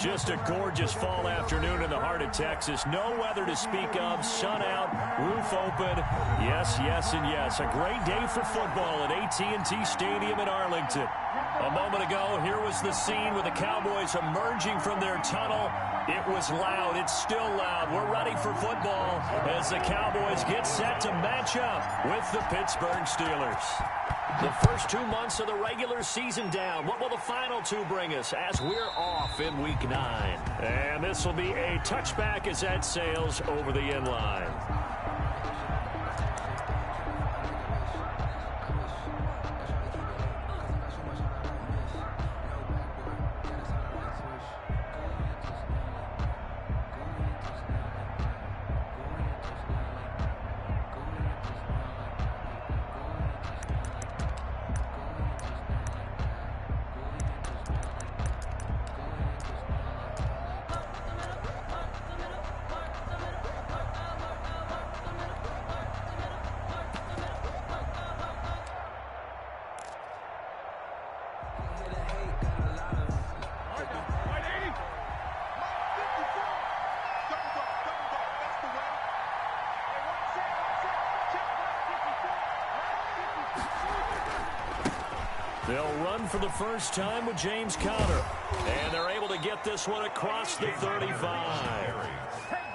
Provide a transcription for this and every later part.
Just a gorgeous fall afternoon in the heart of Texas. No weather to speak of. Sun out, roof open. Yes, yes, and yes. A great day for football at AT&T Stadium in Arlington. A moment ago, here was the scene with the Cowboys emerging from their tunnel. It was loud. It's still loud. We're ready for football as the Cowboys get set to match up with the Pittsburgh Steelers. The first 2 months of the regular season down. What will the final two bring us as we're off in Week 9? And this will be a touchback as that sails over the end line. They'll run for the first time with James Conner. And they're able to get this one across the 35.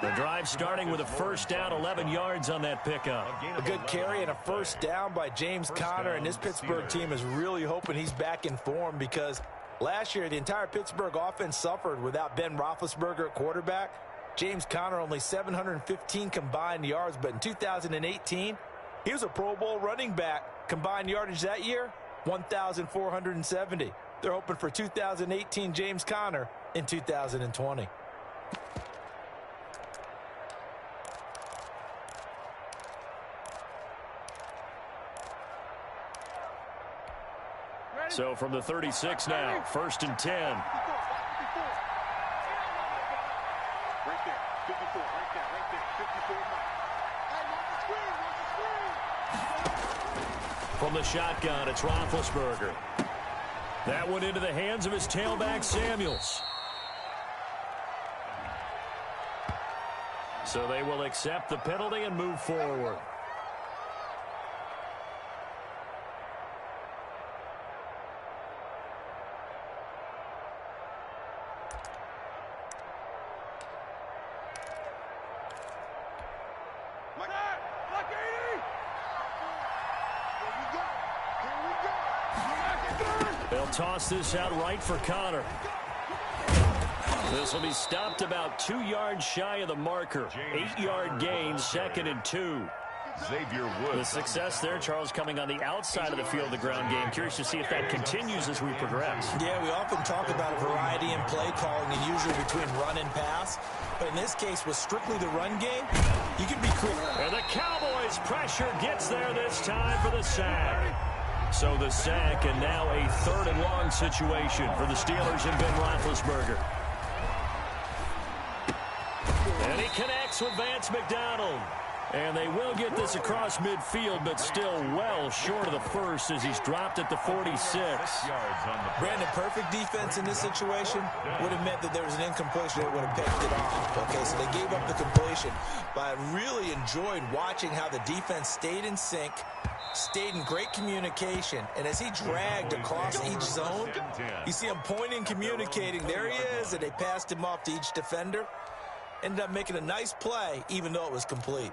The drive starting with a first down, 11 yards on that pickup. A good carry and a first down by James Conner, and this Pittsburgh team is really hoping he's back in form because last year the entire Pittsburgh offense suffered without Ben Roethlisberger at quarterback. James Conner only 715 combined yards, but in 2018, he was a Pro Bowl running back. Combined yardage that year, 1,470. They're hoping for 2018 James Conner in 2020. So from the 36 now, 1st and 10. Right there, 54, right there, 54. From the shotgun, it's Roethlisberger. That went into the hands of his tailback, Samuels. So they will accept the penalty and move forward. They'll toss this out right for Conner. This will be stopped about 2 yards shy of the marker. 8-yard gain, 2nd and 2. The success there, Charles, coming on the outside of the field of the ground game. Curious to see if that continues as we progress. Yeah, we often talk about a variety in play calling and usually between run and pass. But in this case, with strictly the run game, you can be quick. And the Cowboys' pressure gets there this time for the sack. So the sack, and now a 3rd and long situation for the Steelers and Ben Roethlisberger. And he connects with Vance McDonald. And they will get this across midfield, but still well short of the first as he's dropped at the 46. Brandon, perfect defense in this situation would have meant that there was an incompletion that would have picked it off. Okay, so they gave up the completion. But I really enjoyed watching how the defense stayed in sync, stayed in great communication, and as he dragged across each zone, you see him pointing, communicating. There he is, and they passed him off to each defender. Ended up making a nice play, even though it was complete.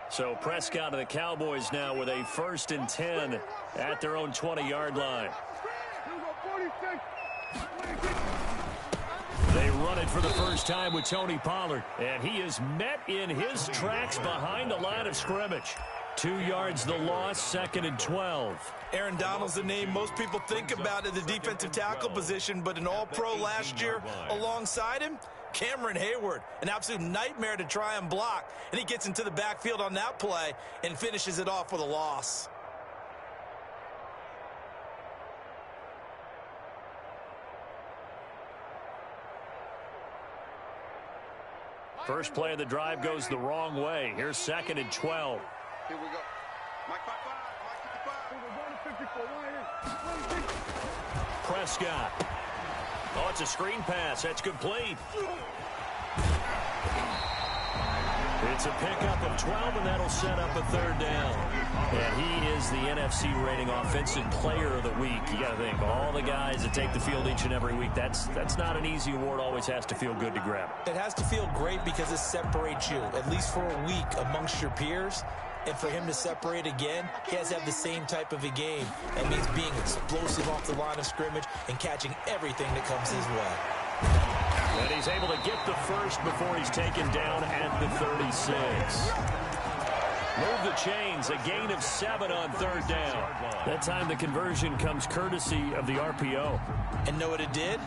So Prescott and the Cowboys now with a 1st and 10 at their own 20-yard line. They run it for the first time with Tony Pollard, and he is met in his tracks behind the line of scrimmage. 2 yards the loss, 2nd and 12. Aaron Donald's the name most people think about at the defensive tackle position, but an all-pro last year alongside him, Cameron Hayward, an absolute nightmare to try and block, and he gets into the backfield on that play and finishes it off with a loss. First play of the drive goes the wrong way. Here's 2nd and 12. Here we go. Mike 55. Mike 55. Prescott. Oh, it's a screen pass. That's complete. It's a pickup of 12, and that'll set up a 3rd down. And he is the NFC rating offensive player of the week. You got to think, all the guys that take the field each and every week, that's not an easy award. Always has to feel good to grab it. It has to feel great because it separates you, at least for a week, amongst your peers. And for him to separate again, he has to have the same type of a game. That means being explosive off the line of scrimmage and catching everything that comes his way. And he's able to get the first before he's taken down at the 36. Move the chains, a gain of 7 on 3rd down. That time the conversion comes courtesy of the RPO. And know what it did?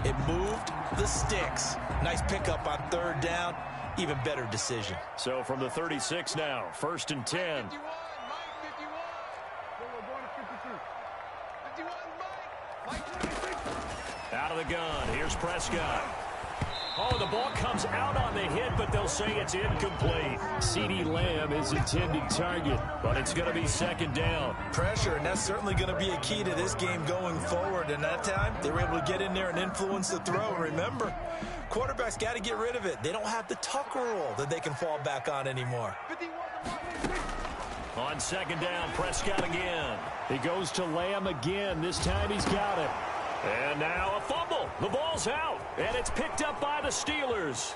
It moved the sticks. Nice pickup on 3rd down. Even better decision. So from the 36 now, 1st and 10. Out of the gun. Here's Prescott. Oh, the ball comes out on the hit, but they'll say it's incomplete. CeeDee Lamb is intended target, but it's going to be 2nd down. Pressure, and that's certainly going to be a key to this game going forward. And that time, they were able to get in there and influence the throw. Remember, quarterbacks got to get rid of it. They don't have the tuck rule that they can fall back on anymore. On 2nd down, Prescott again. He goes to Lamb again. This time he's got it. And now a fumble. The ball's out, and it's picked up by the Steelers.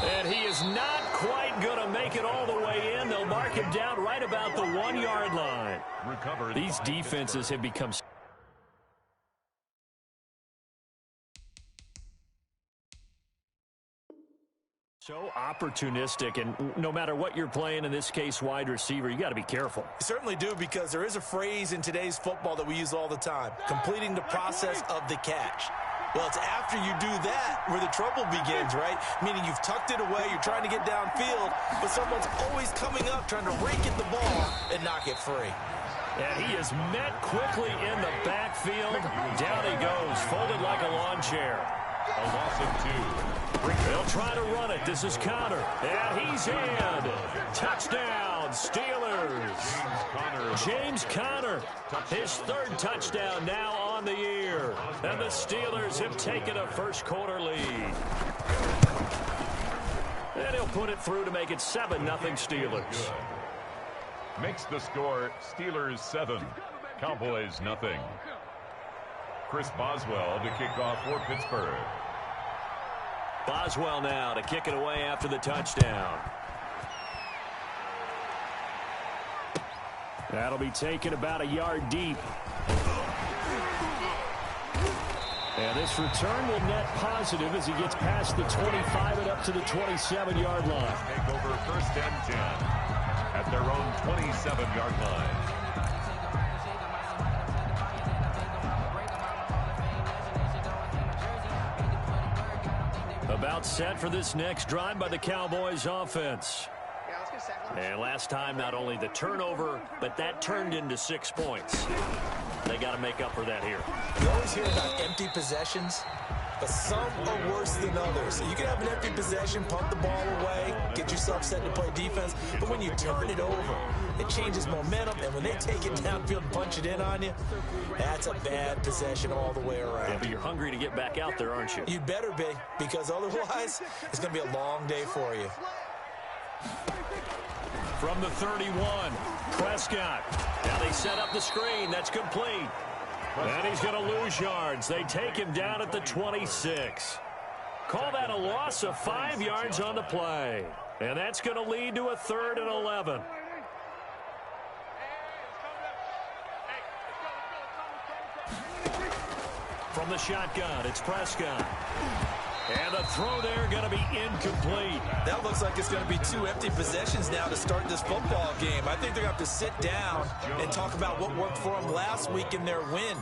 And he is not quite going to make it all the way in. They'll mark him down right about the 1-yard line. These defenses have become so opportunistic, and no matter what you're playing, in this case wide receiver, you got to be careful. You certainly do, because there is a phrase in today's football that we use all the time: completing the process of the catch. Well, it's after you do that where the trouble begins, right? Meaning you've tucked it away, you're trying to get downfield, but someone's always coming up trying to rake at the ball and knock it free. And he is met quickly in the backfield. Down he goes, folded like a lawn chair. A loss of 2. They'll try to run it. This is Connor. And he's in. Touchdown, Steelers. James Conner, his 3rd touchdown now on the year. And the Steelers have taken a first-quarter lead. And he'll put it through to make it 7-0 Steelers. Makes the score Steelers 7, Cowboys nothing. Chris Boswell to kick off for Pittsburgh. Boswell now to kick it away after the touchdown. That'll be taken about a yard deep. And this return will net positive as he gets past the 25 and up to the 27-yard line. Take over 1st and 10 at their own 27-yard line. About set for this next drive by the Cowboys offense. And last time, not only the turnover, but that turned into 6 points. They got to make up for that here. You always hear about empty possessions, but some are worse than others. So you can have an empty possession, punt the ball away, get yourself set to play defense, but when you turn it over, it changes momentum, and when they take it downfield and punch it in on you, that's a bad possession all the way around. Yeah, but you're hungry to get back out there, aren't you? You'd better be, because otherwise, it's going to be a long day for you. From the 31, Prescott. Now they set up the screen. That's complete. And he's going to lose yards. They take him down at the 26. Call that a loss of 5 yards on the play. And that's going to lead to a 3rd and 11. From the shotgun, it's Prescott. And the throw there going to be incomplete. That looks like it's going to be 2 empty possessions now to start this football game. I think they're going to have to sit down and talk about what worked for them last week in their win.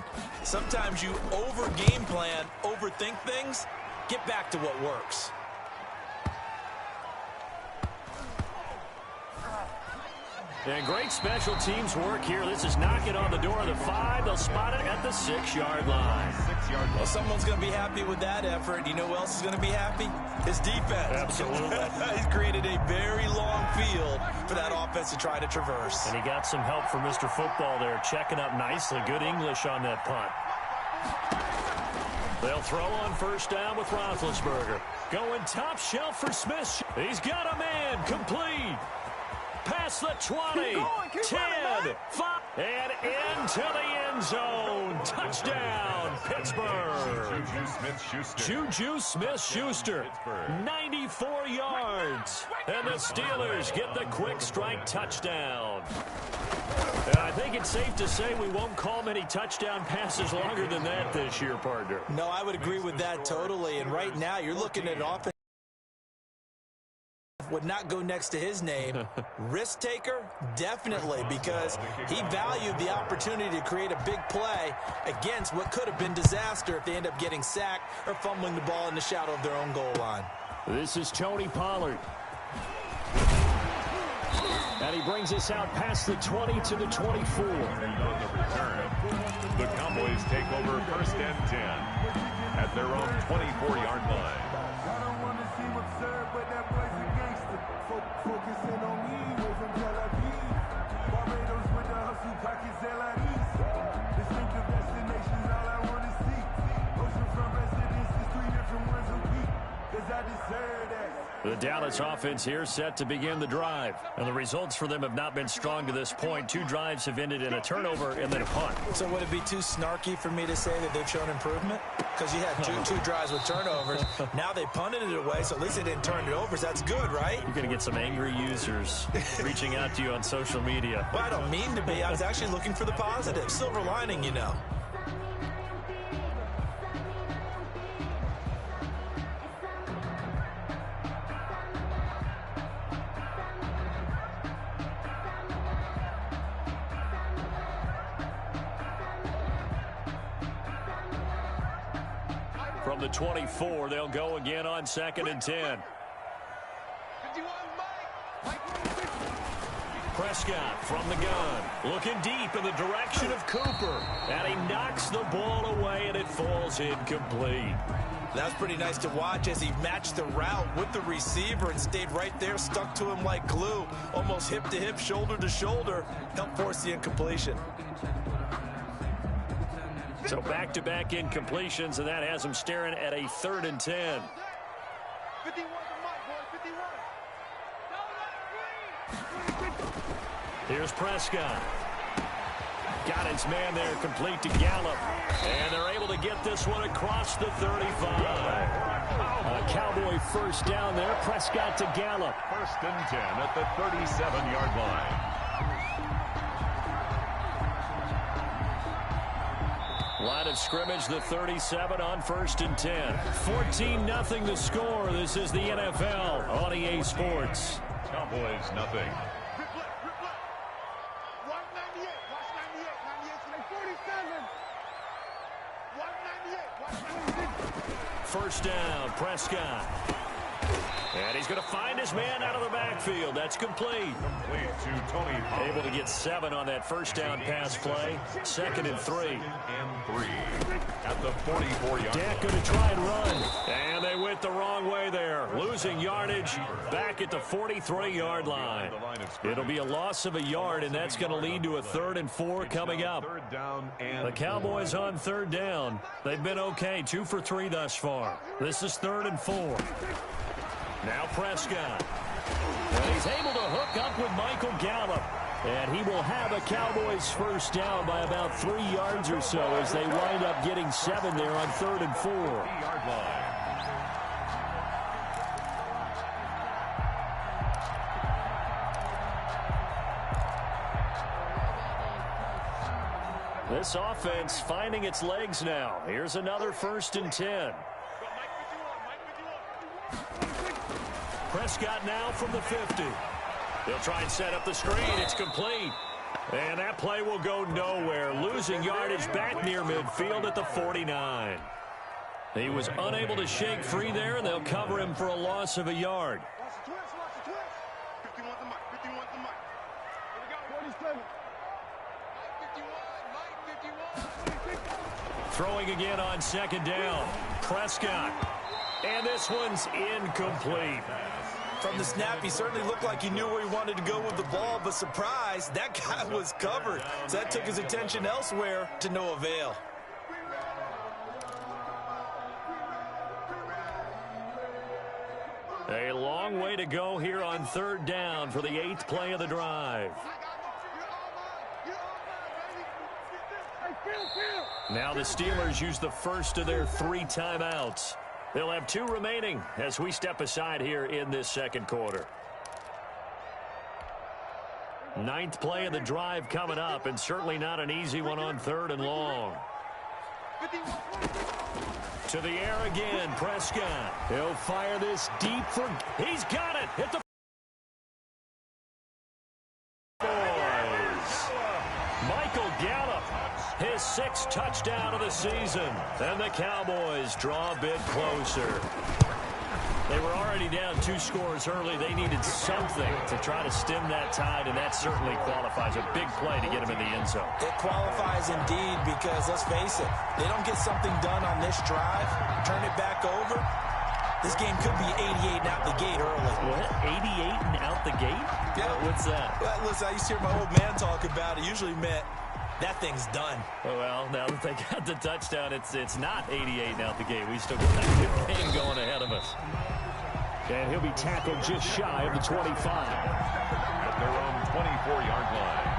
Sometimes you over-game plan, overthink things. Get back to what works. And great special teams work here. This is knocking on the door of the 5. They'll spot it at the 6-yard line. Well, someone's going to be happy with that effort. You know who else is going to be happy? His defense. Absolutely. He's created a very long field for that offense to try to traverse. And he got some help from Mr. Football there, checking up nicely. Good English on that punt. They'll throw on first down with Roethlisberger. Going top shelf for Smith. He's got a man. Complete. Past the 20, 10, 5, and into the end zone. Touchdown, Pittsburgh. Juju Smith-Schuster, 94 yards. And the Steelers get the quick strike touchdown. And I think it's safe to say we won't call many touchdown passes longer than that this year, partner. No, I would agree with that totally. And right now, you're looking at an offense would not go next to his name. Risk taker? Definitely, because he valued the opportunity to create a big play against what could have been disaster if they end up getting sacked or fumbling the ball in the shadow of their own goal line. This is Tony Pollard. And he brings us out past the 20 to the 24. On the return, the Cowboys take over first and 10 at their own 24-yard line. The Dallas offense here set to begin the drive. And the results for them have not been strong to this point. 2 drives have ended in a turnover and then a punt. So would it be too snarky for me to say that they've shown improvement? Because you had two drives with turnovers. Now they punted it away, so at least they didn't turn it over. So that's good, right? You're going to get some angry users reaching out to you on social media. Well, I don't mean to be. I was actually looking for the positive. Silver lining, you know. From the 24, they'll go again on 2nd and 10. Prescott from the gun, looking deep in the direction of Cooper. And he knocks the ball away, and it falls incomplete. That's pretty nice to watch as he matched the route with the receiver and stayed right there, stuck to him like glue, almost hip to hip, shoulder to shoulder, helped force the incompletion. So back-to-back incompletions, and that has him staring at a 3rd and 10. 51 to Mike, boy, 51. Here's Prescott. Got his man there, complete to Gallup. And they're able to get this one across the 35. A Cowboy first down there. Prescott to Gallup. First and 10 at the 37-yard line. Line of scrimmage, the 37 on 1st and 10. 14-0 the score. This is the NFL on EA Sports. Cowboys nothing. Watch 98. Watch 98. 98 to the 47. Watch 98. Watch 96. First down, Prescott. And he's going to find his man out of the backfield. That's complete. Complete to Tony Pollard. Able to get 7 on that first down pass play. 2nd and 3. And 3 at the 44-yard Dak going to try and run. And they went the wrong way there. Losing yardage back at the 43-yard line. It'll be a loss of a yard, and that's going to lead to a 3rd and 4 coming up. The Cowboys on 3rd down. They've been okay, 2 for 3 thus far. This is 3rd and 4. Now Prescott. And he's able to hook up with Michael Gallup. And he will have a Cowboys first down by about 3 yards or so as they wind up getting 7 there on 3rd and 4. Yard line. This offense finding its legs now. Here's another 1st and 10. Prescott now from the 50. They'll try and set up the screen. It's complete. And that play will go nowhere. Losing yardage back near midfield at the 49. He was unable to shake free there, and they'll cover him for a loss of a yard. Watch the twist. Watch the twist. 51 to Mike. 51 to Mike. Here we go. 47. Mike 51. Mike 51. Throwing again on 2nd down. Prescott. And this one's incomplete. From the snap, he certainly looked like he knew where he wanted to go with the ball, but surprise, that guy was covered. So that took his attention elsewhere to no avail. A long way to go here on third down for the 8th play of the drive. Now the Steelers use the first of their 3 timeouts. They'll have 2 remaining as we step aside here in this second quarter. 9th play of the drive coming up, and certainly not an easy one on 3rd and long. To the air again, Prescott. He'll fire this deep for... He's got it! Hit the... Boys. Michael Gallup, his 6th touchdown of the season. And the Cowboys draw a bit closer. They were already down 2 scores early. They needed something to try to stem that tide, and that certainly qualifies. A big play to get him in the end zone. It qualifies indeed because, let's face it, they don't get something done on this drive, turn it back over, this game could be 88 and out the gate early. What? 88 and out the gate? Yeah. What's that? Well, listen, I used to hear my old man talk about it. Usually meant that thing's done. Well, now that they got the touchdown, it's not 88 and out the gate. We still got that good game going ahead of us. And he'll be tackled just shy of the 25. At their own 24-yard line.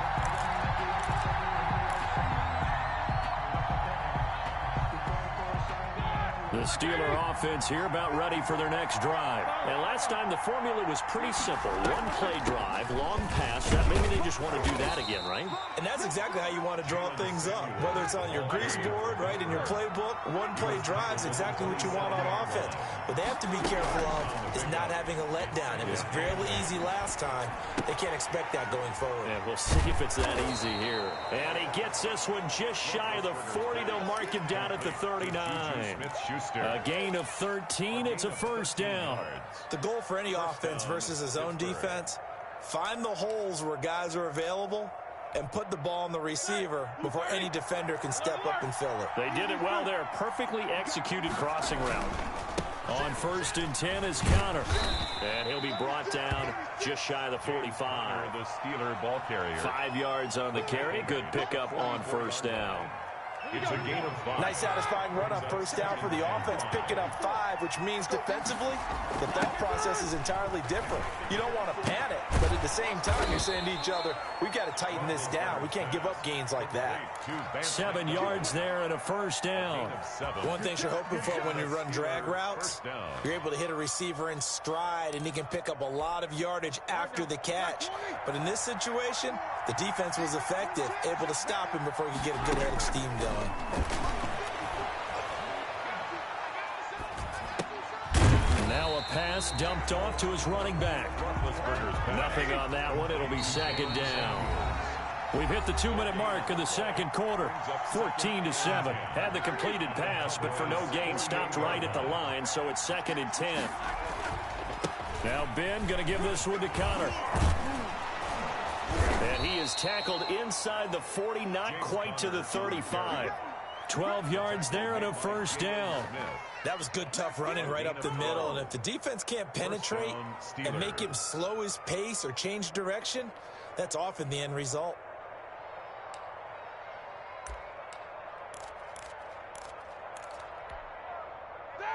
The Steeler offense here about ready for their next drive. And last time the formula was pretty simple. 1-play drive, long pass. That maybe they just want to do that again, right? And that's exactly how you want to draw things up. Whether it's on your grease board, right, in your playbook, 1-play drive's exactly what you want on offense. What they have to be careful of is not having a letdown. It was fairly easy last time. They can't expect that going forward. Yeah, we'll see if it's that easy here. And he gets this one just shy of the 40. They'll mark him down at the 39. A gain of 13. It's a first down. The goal for any offense versus a zone defense, find the holes where guys are available and put the ball on the receiver before any defender can step up and fill it. They did it well there. Perfectly executed crossing route. On 1st and 10 is Counter. And he'll be brought down just shy of the 45. The Steeler ball carrier. 5 yards on the carry. Good pickup on first down. It's a gain of 5. Nice satisfying run on first down for the offense, picking up 5, which means defensively, the thought process is entirely different. You don't want to panic, but at the same time, you're saying to each other, we got to tighten this down. We can't give up gains like that. 7 yards there and a first down. One thing you're hoping for when you run drag routes, you're able to hit a receiver in stride, and he can pick up a lot of yardage after the catch. But in this situation, the defense was effective, able to stop him before he could get a good head of steam going. Now a pass dumped off to his running back. Nothing on that one. It'll be 2nd down. We've hit the 2-minute mark of the second quarter. 14-7. Had the completed pass, but for no gain, stopped right at the line, so it's 2nd and 10. Now Ben going to give this one to Connor. And he is tackled inside the 40, not quite to the 35. 12 yards there and a first down. That was good, tough running right up the middle. And if the defense can't penetrate and make him slow his pace or change direction, that's often the end result.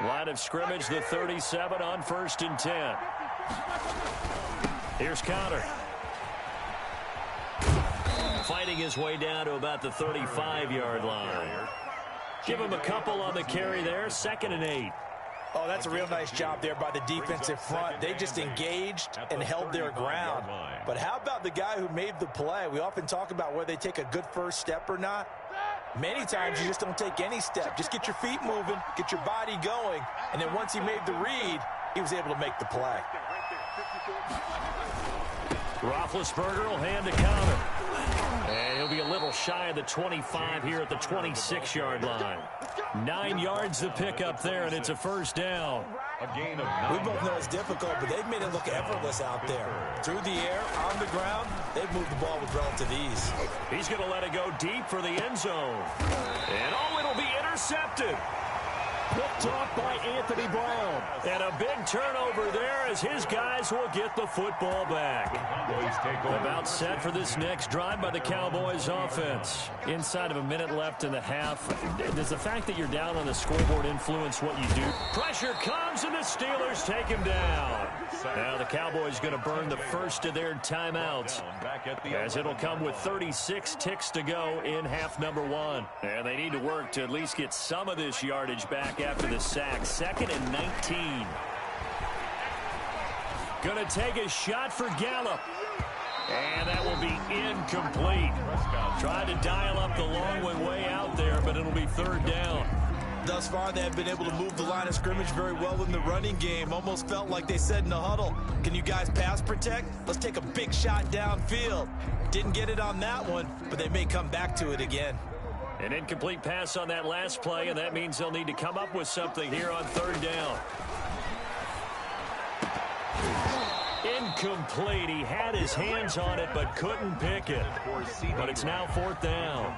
Line of scrimmage, the 37 on 1st and 10. Here's Counter. Fighting his way down to about the 35-yard line. Give him a couple on the carry there. 2nd and 8. Oh, that's a real nice job there by the defensive front. They just engaged and held their ground. But how about the guy who made the play? We often talk about whether they take a good first step or not. Many times you just don't take any step. Just get your feet moving, get your body going, and then once he made the read, he was able to make the play. Roethlisberger will hand to Counter. And he'll be a little shy of the 25 here at the 26-yard line. 9 yards to pick up there, and it's a first down. A gain of 9. We both know it's difficult, but they've made it look effortless out there. Through the air, on the ground, they've moved the ball with relative ease. He's going to let it go deep for the end zone. And oh, it'll be intercepted. Picked off by Anthony Brown. And a big turnover there as his guys will get the football back. About set for this next drive by the Cowboys offense. Inside of a minute left in the half. Does the fact that you're down on the scoreboard influence what you do? Pressure comes and the Steelers take him down. Now the Cowboys going to burn the first of their timeouts as it'll come with 36 ticks to go in half number 1. And they need to work to at least get some of this yardage back after the sack. 2nd and 19. Going to take a shot for Gallup. And that will be incomplete. Tried to dial up the long one way out there, but it'll be 3rd down. Thus far, they have been able to move the line of scrimmage very well in the running game. Almost felt like they said in the huddle, can you guys pass protect? Let's take a big shot downfield. Didn't get it on that one, but they may come back to it again. An incomplete pass on that last play, and that means they'll need to come up with something here on 3rd down. Incomplete. He had his hands on it, but couldn't pick it. But it's now 4th down.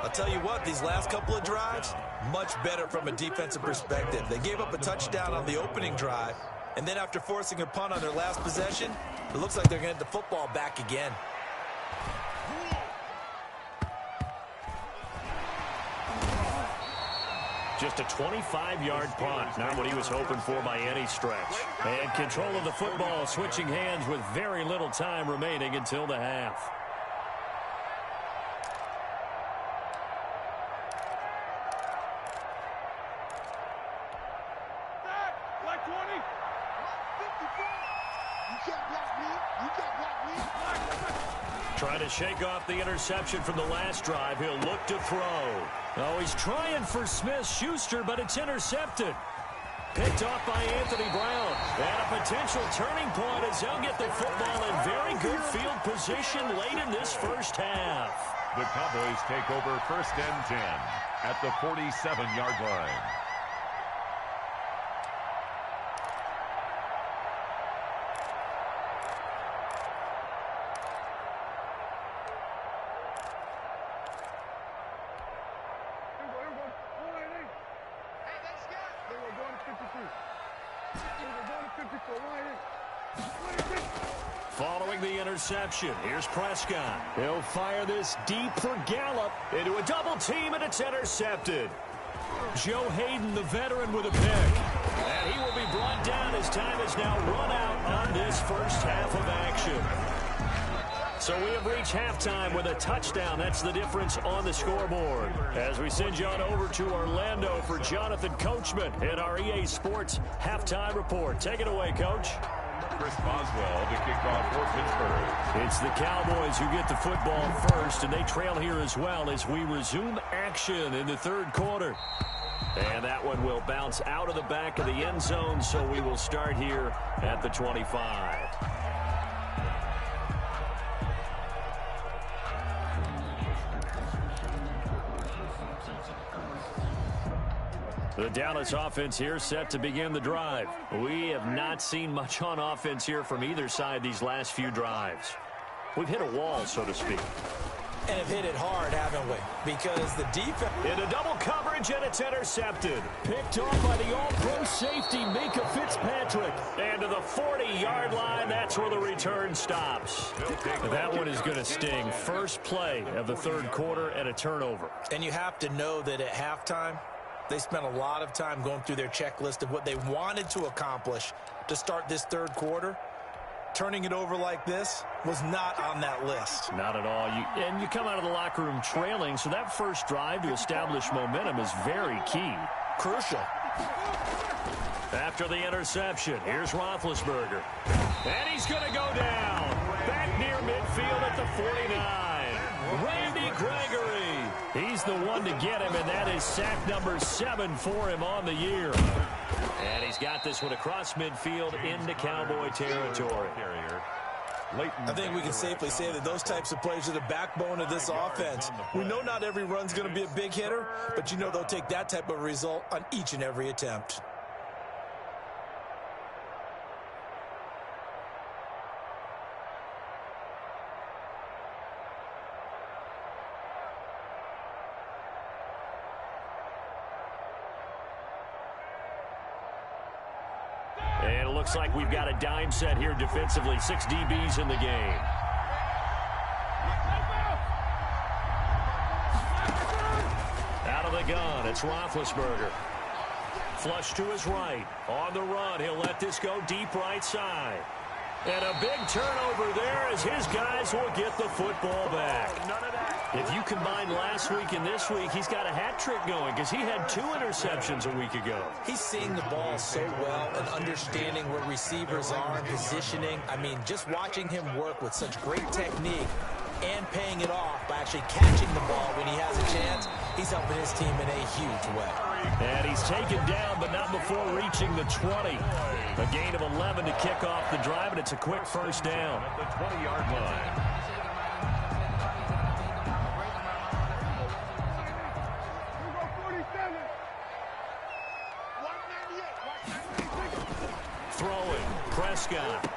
I'll tell you what, these last couple of drives, much better from a defensive perspective. They gave up a touchdown on the opening drive, and then after forcing a punt on their last possession, it looks like they're going to get the football back again. Just a 25-yard punt. Not what he was hoping for by any stretch. And control of the football, switching hands with very little time remaining until the half. Trying to shake off the interception from the last drive. He'll look to throw. Oh, he's trying for Smith-Schuster, but it's intercepted. Picked off by Anthony Brown. And a potential turning point as they'll get the football in very good field position late in this first half. The Cowboys take over 1st and 10 at the 47-yard line. Following the interception, here's Prescott. He'll fire this deep for Gallup into a double team, and it's intercepted. Joe Hayden, the veteran, with a pick. And he will be brought down as time is now run out on this first half of action. So we have reached halftime with a touchdown. That's the difference on the scoreboard. As we send you on over to Orlando for Jonathan Coachman in our EA Sports Halftime Report. Take it away, Coach. Chris Boswell to kick off for Pittsburgh. It's the Cowboys who get the football first, and they trail here as well as we resume action in the 3rd quarter. And that one will bounce out of the back of the end zone, so we will start here at the 25. The Dallas offense here set to begin the drive. We have not seen much on offense here from either side these last few drives. We've hit a wall, so to speak. And have hit it hard, haven't we? Because the defense... Into double coverage, and it's intercepted. Picked off by the all-pro safety, Minka Fitzpatrick. And to the 40-yard line, that's where the return stops. That one is going to sting. First play of the 3rd quarter and a turnover. And you have to know that at halftime, they spent a lot of time going through their checklist of what they wanted to accomplish to start this 3rd quarter. Turning it over like this was not on that list. Not at all. And you come out of the locker room trailing, so that first drive to establish momentum is very key. Crucial. After the interception, here's Roethlisberger. And he's going to go down. Back near midfield at the 49. Randy Gregory. He's the one to get him, and that is sack number 7 for him on the year. And he's got this one across midfield into Cowboy territory. I think we can safely say that those types of plays are the backbone of this offense. We know not every run's going to be a big hitter, but you know they'll take that type of result on each and every attempt. looks like we've got a dime set here defensively. 6 DBs in the game. Out of the gun, it's Roethlisberger. Flush to his right. On the run, he'll let this go deep right side. And a big turnover there as his guys will get the football back. If you combine last week and this week, he's got a hat trick going because he had 2 interceptions a week ago. He's seeing the ball so well and understanding where receivers are and positioning. I mean, just watching him work with such great technique and paying it off by actually catching the ball when he has a chance, he's helping his team in a huge way. And he's taken down, but not before reaching the 20. A gain of 11 to kick off the drive, and it's a quick first down. At the 20-yard line. Throwing, Prescott.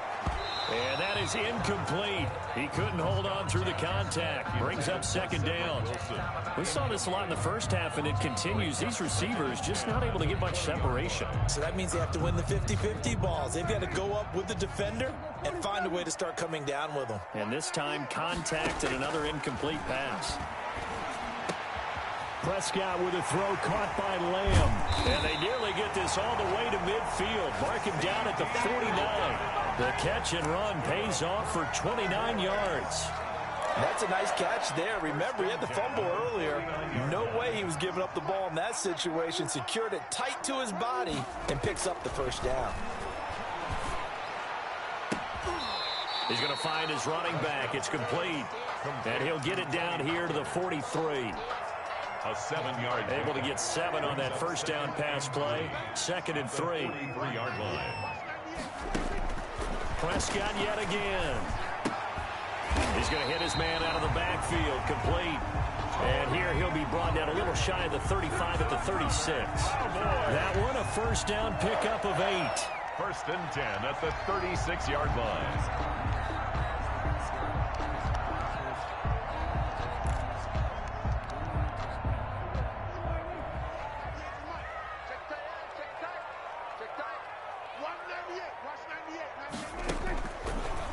And that is incomplete. He couldn't hold on through the contact. Brings up second down. We saw this a lot in the first half, and it continues. These receivers just not able to get much separation. So that means they have to win the 50-50 balls. They've got to go up with the defender and find a way to start coming down with them. And this time, contact and another incomplete pass. Prescott with a throw caught by Lamb. And they nearly get this all the way to midfield. Mark him down at the 49. The catch and run pays off for 29 yards. That's a nice catch there. Remember, he had the fumble earlier. No way he was giving up the ball in that situation. Secured it tight to his body and picks up the first down. He's going to find his running back. It's complete. And he'll get it down here to the 43. A 7-yard. Able to get 7 on that first down pass play. 2nd and 3. 43-yard line. Prescott yet again. He's going to hit his man out of the backfield. Complete. And here he'll be brought down a little shy of the 35 at the 36. That one a first down pickup of 8. 1st and 10 at the 36-yard line.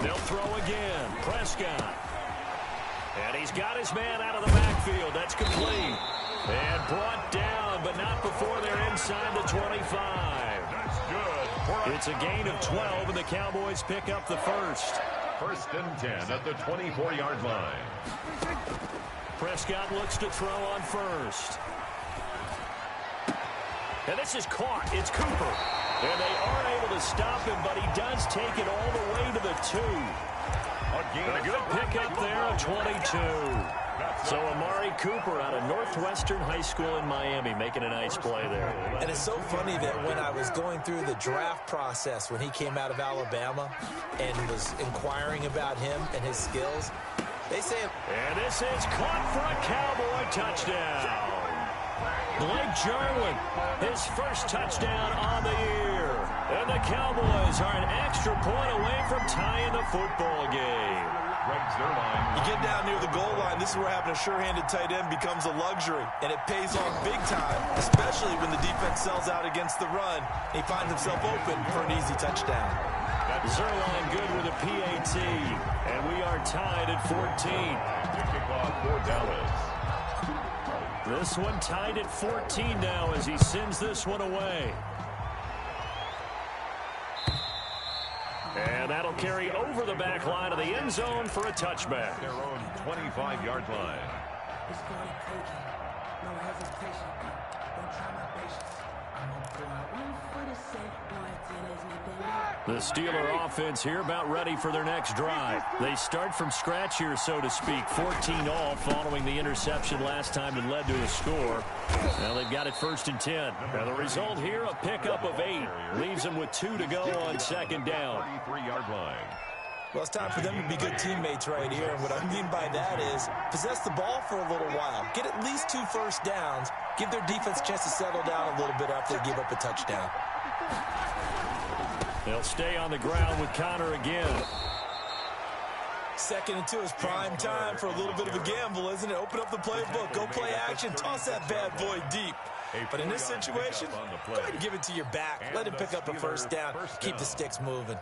They'll throw again. Prescott. And he's got his man out of the backfield. That's complete. And brought down, but not before they're inside the 25. That's good. It's a gain of 12, and the Cowboys pick up the first. 1st and 10 at the 24-yard line. Prescott looks to throw on first. And this is caught. It's Cooper. And they aren't able to stop him, but he does take it all the way to the 2. A good pickup there of 22. So Amari Cooper out of Northwestern High School in Miami making a nice play there. And it's so funny that when I was going through the draft process when he came out of Alabama and was inquiring about him and his skills, they say... And this is caught for a Cowboy touchdown. Blake Jarwin, his first touchdown on the year. And the Cowboys are an extra point away from tying the football game. You get down near the goal line, this is where having a sure-handed tight end becomes a luxury. And it pays off big time, especially when the defense sells out against the run. He finds himself open for an easy touchdown. Zerline good with a PAT. And we are tied at 14. Kickoff for Dallas. This one tied at 14 now as he sends this one away. And that'll carry over the back line of the end zone for a touchback. Their own 25-yard line. The Steeler offense here about ready for their next drive. They start from scratch here, so to speak. 14-all following the interception last time that led to a score. Now they've got it 1st and 10. Now the result here, a pickup of 8. Leaves them with 2 to go on 2nd down. 33-yard line. Well, it's time for them to be good teammates right here. And what I mean by that is possess the ball for a little while. Get at least 2 first downs. Give their defense a chance to settle down a little bit after they give up a touchdown. They'll stay on the ground with Connor again. 2nd and 2 is prime time for a little bit of a gamble, isn't it? Open up the playbook, go play action, toss that bad boy deep. But in this situation, go ahead and give it to your back. Let him pick up a first down. Keep the sticks moving.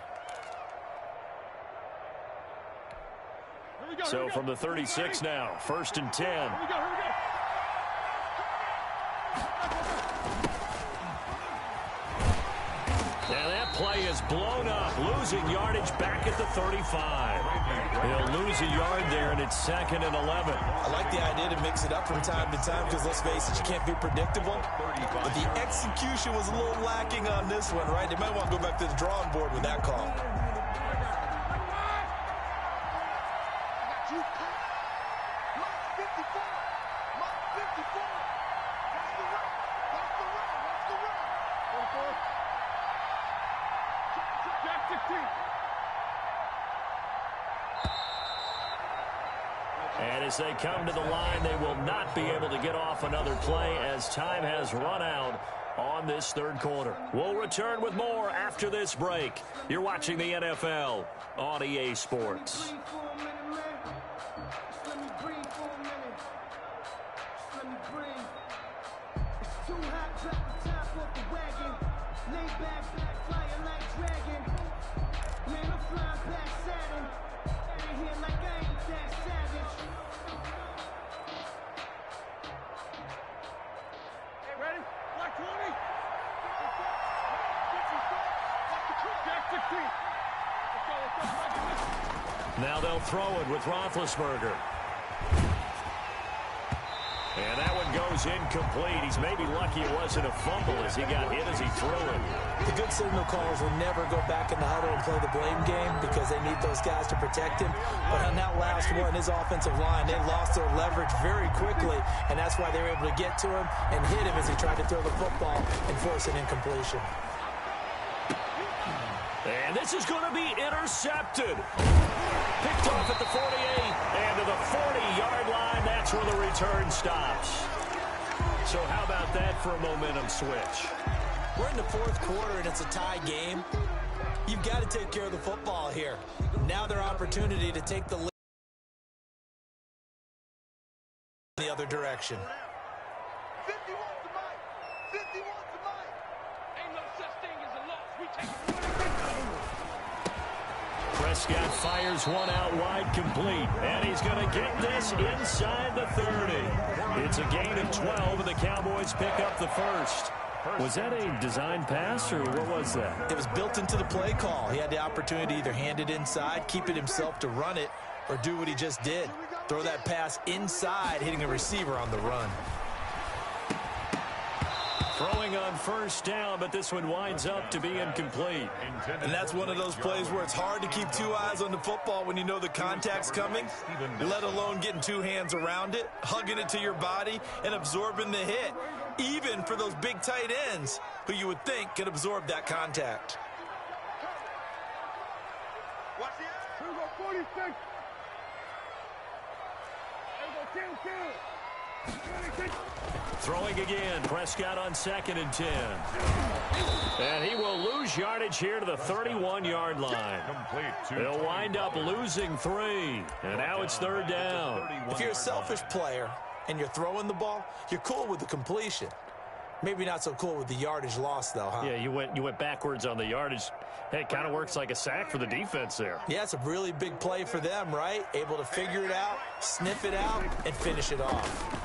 So from the 36 now, 1st and 10. And that play is blown up, losing yardage back at the 35. He'll lose a yard there, and it's 2nd and 11. I like the idea to mix it up from time to time because, let's face it, you can't be predictable. But the execution was a little lacking on this one, right? They might want to go back to the drawing board with that call. And as they come to the line, they will not be able to get off another play as time has run out on this 3rd quarter. We'll return with more after this break. You're watching the NFL on EA Sports. Now they'll throw it with Roethlisberger. And that one goes incomplete. He's maybe lucky it wasn't a fumble as he got hit as he threw it. The good signal callers will never go back in the huddle and play the blame game because they need those guys to protect him. But on that last one, his offensive line, they lost their leverage very quickly, and that's why they were able to get to him and hit him as he tried to throw the football and force an incompletion. And this is going to be intercepted. Picked off at the 48 and to the 40-yard line. That's where the return stops. So how about that for a momentum switch? We're in the 4th quarter and it's a tie game. You've got to take care of the football here. Now their opportunity to take the lead in the other direction. 51 to Mike. 51 to Mike. Ain't no such thing as a loss. We take it. Prescott fires one out wide complete, and he's going to get this inside the 30. It's a gain of 12, and the Cowboys pick up the first. Was that a design pass, or what was that? It was built into the play call. He had the opportunity to either hand it inside, keep it himself to run it, or do what he just did. Throw that pass inside, hitting a receiver on the run. Throwing on first down, but this one winds up to be incomplete. And that's one of those plays where it's hard to keep 2 eyes on the football when you know the contact's coming, let alone getting 2 hands around it, hugging it to your body, and absorbing the hit, even for those big tight ends who you would think could absorb that contact. Watch the air. 46. Throwing again, Prescott on 2nd and 10. And he will lose yardage here to the 31-yard line. He'll wind up losing 3. And now it's 3rd down. If you're a selfish player and you're throwing the ball, you're cool with the completion. Maybe not so cool with the yardage loss, though, huh? Yeah, you went backwards on the yardage. Hey, it kind of works like a sack for the defense there. Yeah, it's a really big play for them, right? Able to figure it out, sniff it out, and finish it off.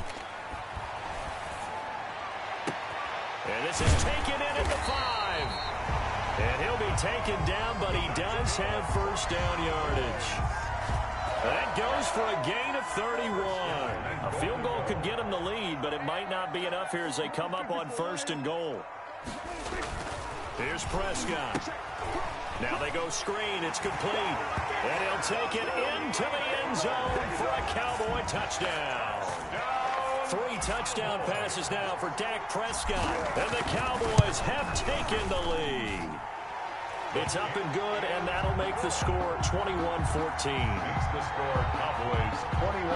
And this is taken in at the 5. And he'll be taken down, but he does have first down yardage. That goes for a gain of 31. A field goal could get him the lead, but it might not be enough here as they come up on 1st and goal. Here's Prescott. Now they go screen. It's complete. And he'll take it into the end zone for a Cowboy touchdown. 3 touchdown passes now for Dak Prescott. And the Cowboys have taken the lead. It's up and good, and that'll make the score 21-14. Makes the score Cowboys 21,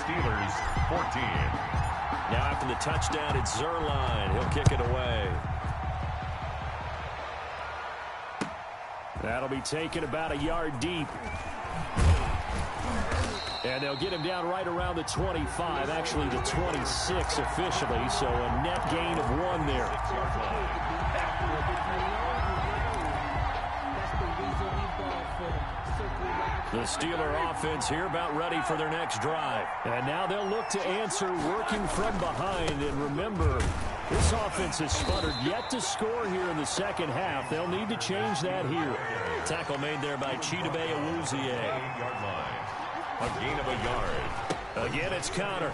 Steelers 14. Now after the touchdown, it's Zerline. He'll kick it away. That'll be taken about a yard deep. And they'll get him down right around the 25, actually the 26 officially, so a net gain of 1 there. The Steeler offense here about ready for their next drive. And now they'll look to answer working from behind. And remember, this offense has sputtered yet to score here in the second half. They'll need to change that here. Tackle made there by Chidobe Awuzie. A gain of a yard. Again, it's Connor.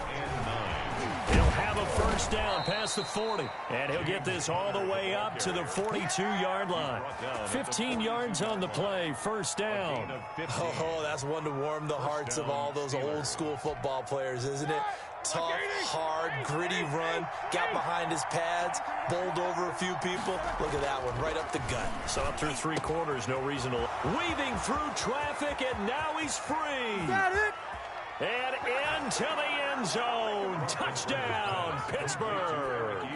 He'll have a first down past the 40. And he'll get this all the way up to the 42-yard line. 15 yards on the play, first down. Oh, that's one to warm the hearts of all those old-school football players, isn't it? Tough, hard, gritty run. Got behind his pads, bowled over a few people. Look at that one, right up the gut. Saw it through 3 quarters, no reason to. Weaving through traffic, and now he's free. Got it. And into the end zone. Touchdown, Pittsburgh.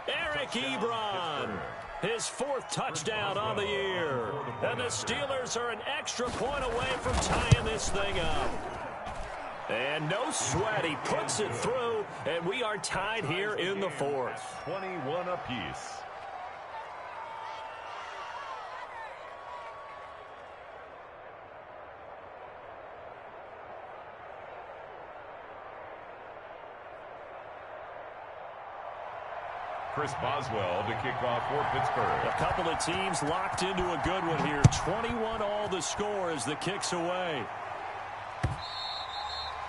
Eric Ebron. His 4th touchdown on the year. And the Steelers are an extra point away from tying this thing up. And no sweat, he puts it through, and we are tied here in the 4th. 21 apiece. Chris Boswell to kick off for Pittsburgh. A couple of teams locked into a good one here. 21 all the score as the kick's away.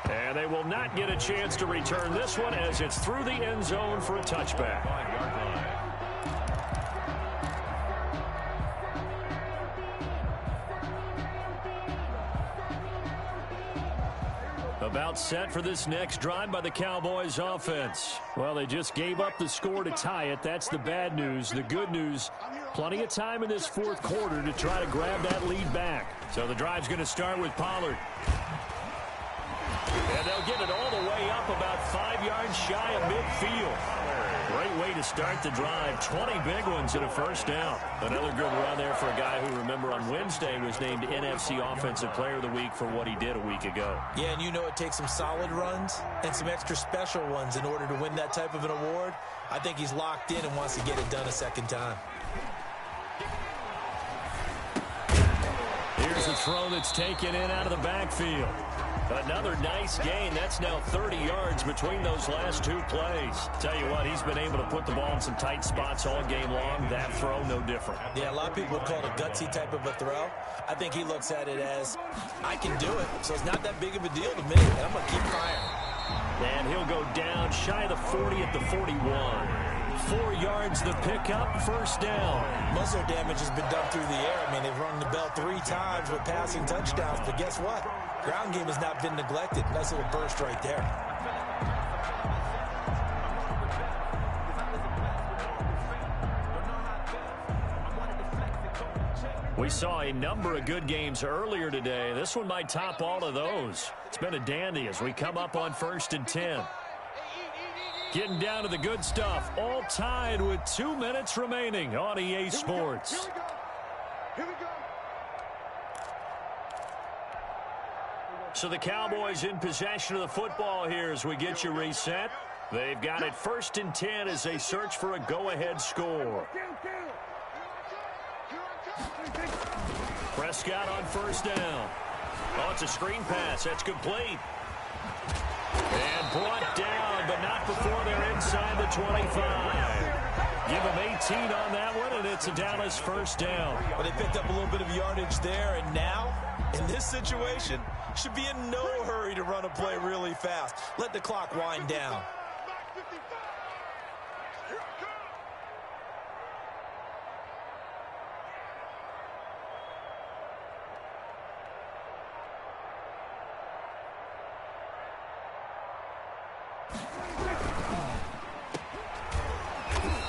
And they will not get a chance to return this one as it's through the end zone for a touchback. 5-yard line. About set for this next drive by the Cowboys offense. Well, they just gave up the score to tie it. That's the bad news. The good news, plenty of time in this 4th quarter to try to grab that lead back. So the drive's going to start with Pollard. And they'll get it all the way up about 5 yards shy of midfield. Great way to start the drive. 20 big ones and a first down. Another good run there for a guy who, remember, on Wednesday was named NFC Offensive Player of the Week for what he did a week ago. Yeah, and you know it takes some solid runs and some extra special ones in order to win that type of an award. I think he's locked in and wants to get it done a second time. Here's a throw that's taken in out of the backfield. Another nice gain. That's now 30 yards between those last 2 plays. Tell you what, he's been able to put the ball in some tight spots all game long. That throw, no different. Yeah, a lot of people would call it a gutsy type of a throw. I think he looks at it as, I can do it, so it's not that big of a deal to me, and I'm going to keep firing. And he'll go down shy of the 40 at the 41. 4 yards the pickup, first down. Most of their damage has been done through the air. I mean, they've rung the bell 3 times with passing touchdowns, but guess what? Ground game has not been neglected. Nice little burst right there. We saw a number of good games earlier today. This one might top all of those. It's been a dandy as we come up on 1st and 10. Getting down to the good stuff. All tied with 2 minutes remaining on EA Sports. Here we go. So the Cowboys in possession of the football here as we get you reset. They've got it 1st and 10 as they search for a go-ahead score. Prescott on first down. Oh, it's a screen pass. That's complete. And brought down, but not before they're inside the 25. Give them 18 on that one, and it's a Dallas first down. Well, they picked up a little bit of yardage there, and now, in this situation, should be in no hurry to run a play really fast. Let the clock wind down.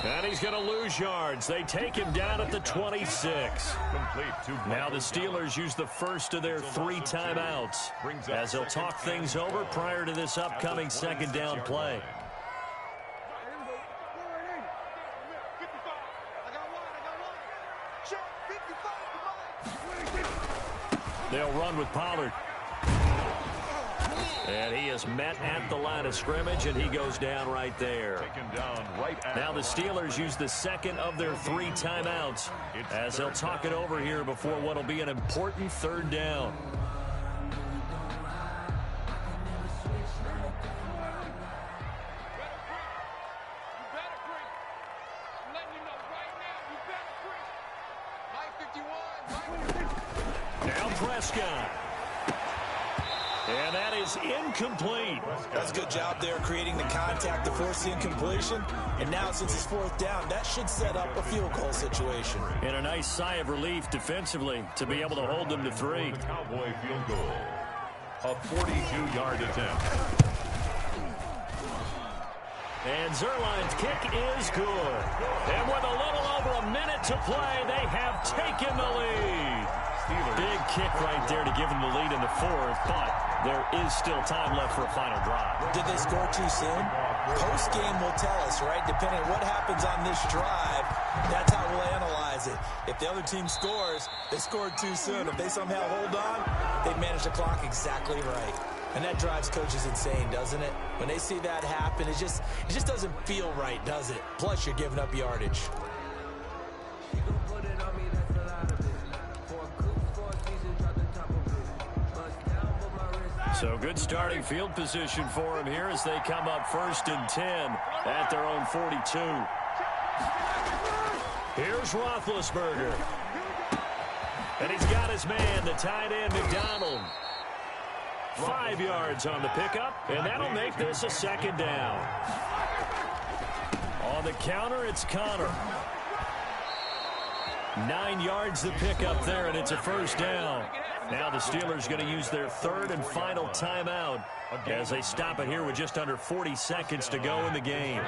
And he's going to lose yards. They take him down at the 26. Now the Steelers use the first of their 3 timeouts as they'll talk things over prior to this upcoming second down play. They'll run with Pollard. And he is met at the line of scrimmage, and he goes down right there. Now the Steelers use the second of their 3 timeouts as they'll talk it over here before what will be an important 3rd down. Now Prescott. And that is incomplete. That's a good job there creating the contact to force the incompletion. And now since it's 4th down, that should set up a field goal situation. And a nice sigh of relief defensively to be able to hold them to 3. The Cowboy field goal. A 42-yard attempt. And Zerline's kick is good. And with a little over a minute to play, they have taken the lead. Big kick right there to give them the lead in the 4th, but there is still time left for a final drive. Did they score too soon? Post-game will tell us, right? Depending on what happens on this drive, that's how we'll analyze it. If the other team scores, they scored too soon. If they somehow hold on, they manage the clock exactly right. And that drives coaches insane, doesn't it? When they see that happen, it just doesn't feel right, does it? Plus, you're giving up yardage. So good starting field position for him here as they come up 1st and 10 at their own 42. Here's Roethlisberger. And he's got his man, the tight end, McDonald. 5 yards on the pickup, and that'll make this a 2nd down. On the counter, it's Connor. 9 yards the pickup there, and it's a 1st down. Now the Steelers going to use their 3rd and final timeout as they stop it here with just under 40 seconds to go in the game.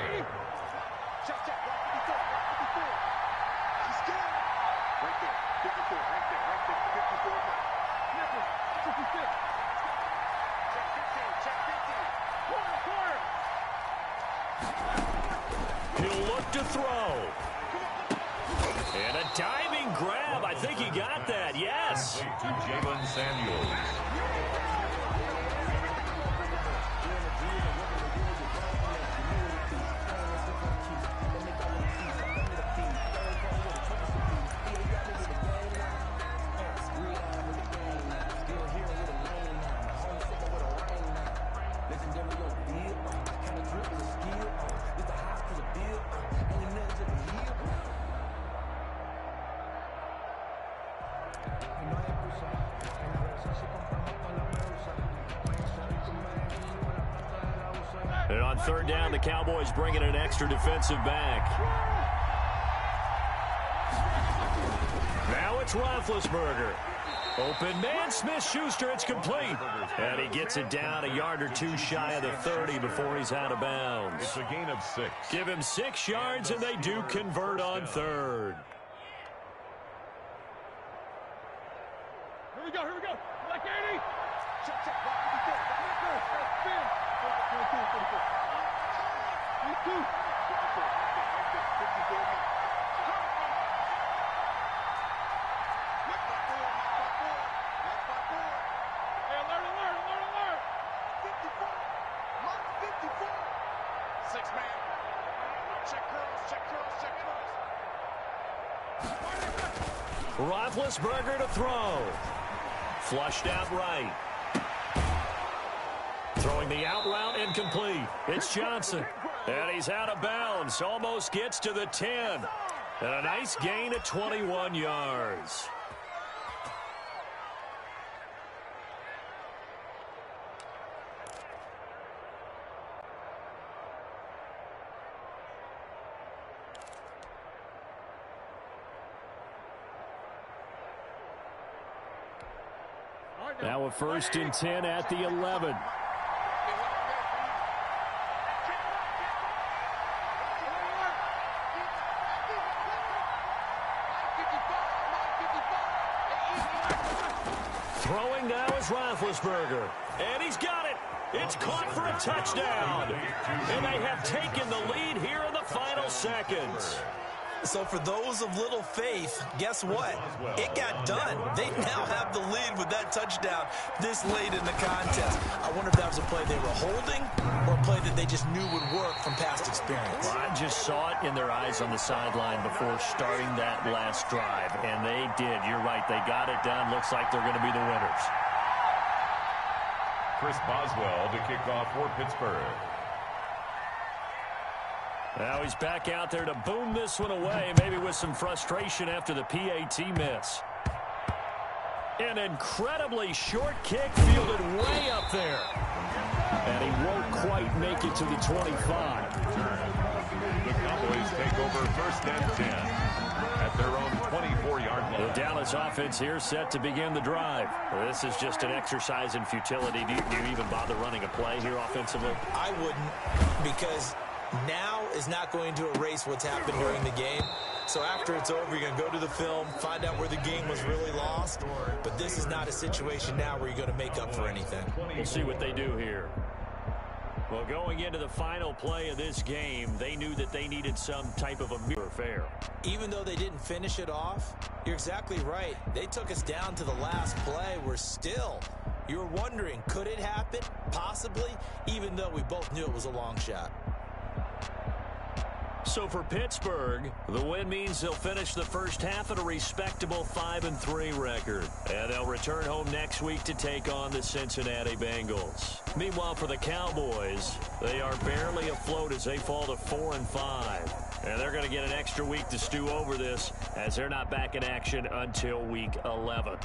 He'll look to throw. And a diving grab. I think he got that. Yes. To Jalen Samuels. And on 3rd down, the Cowboys bringing an extra defensive back. Now it's Roethlisberger. Open man, Smith-Schuster, it's complete. And he gets it down a yard or 2 shy of the 30 before he's out of bounds. It's a gain of 6. Give him 6 yards, and they do convert on 3rd. Here we go, here we go. Like 80. Check, check. Hey, alert. 54. Mark 54. 6 man. Check curls. Roethlisberger to throw. Flushed out right. Throwing the out route incomplete. It's Johnson. And he's out of bounds. Almost gets to the 10. And a nice gain of 21 yards. Now a 1st and 10 at the 11. Throwing now is Roethlisberger. And he's got it. It's caught for a touchdown. And they have taken the lead here in the final seconds. So for those of little faith, guess what? It got done. They now have the lead with that touchdown this late in the contest. I wonder if that was a play they were holding or a play that they just knew would work from past experience. Well, I just saw it in their eyes on the sideline before starting that last drive, and they did. You're right. They got it done. Looks like they're going to be the winners. Chris Boswell to kick off for Pittsburgh. Now he's back out there to boom this one away, maybe with some frustration after the PAT miss. An incredibly short kick fielded way up there. And he won't quite make it to the 25. The Cowboys take over first and 10 at their own 24-yard line. The Dallas offense here set to begin the drive. This is just an exercise in futility. Do you even bother running a play here offensively? I wouldn't, because now is not going to erase what's happened during the game. So after it's over, you're going to go to the film, find out where the game was really lost. But this is not a situation now where you're going to make up for anything. We'll see what they do here. Well, going into the final play of this game, they knew that they needed some type of a mirror affair. Even though they didn't finish it off, you're exactly right. They took us down to the last play. We're still, you were wondering, could it happen? Possibly, even though we both knew it was a long shot. So for Pittsburgh, the win means they'll finish the first half at a respectable 5-3 record. And they'll return home next week to take on the Cincinnati Bengals. Meanwhile, for the Cowboys, they are barely afloat as they fall to 4-5. And they're going to get an extra week to stew over this, as they're not back in action until week 11.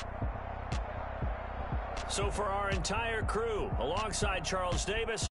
So for our entire crew, alongside Charles Davis,